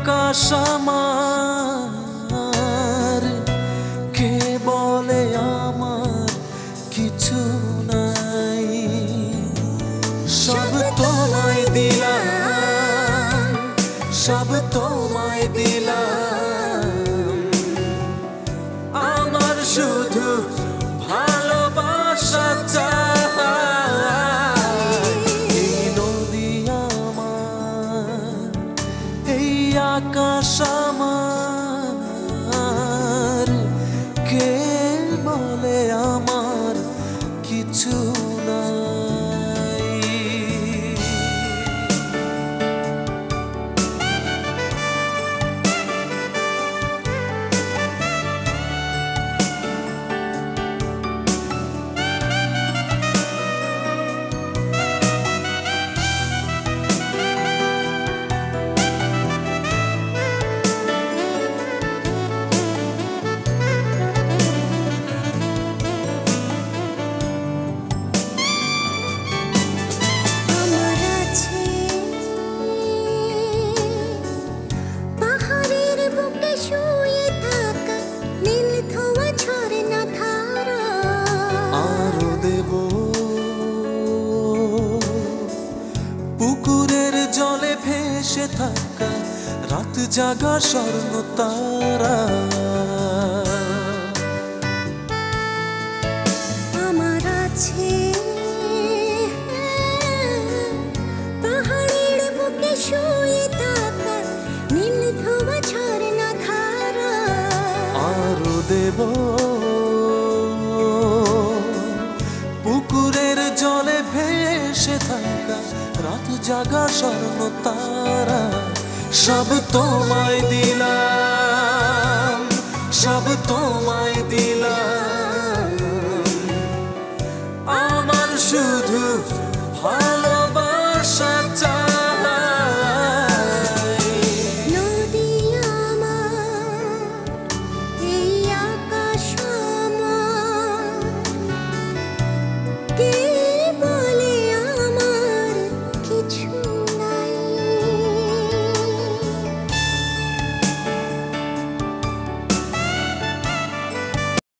আকাশ আমার, কে বলে আমার কিছু নাই। সব তোমায় দিলাম, সব তোমায় দিলাম, আমার শুধু ভালোবাসা চাই। এই নদী আমার, এই আকাশ আমার, কে বলে আমার কিছু নাই। পুকুরের জলে ভেসে থাকা রাত জাগা স্বর্ণ তারা, আমার আছে পাহাড়ের বুকে শুয়ে থাকা নীল ধোয়া ঝরনা ধারা। আরো দেব পুকুরের জলে ভেসে থাকা রাত জাগা স্বর্ণ তারা। সব তোমায় দিলাম, সব তোমায় দিলাম,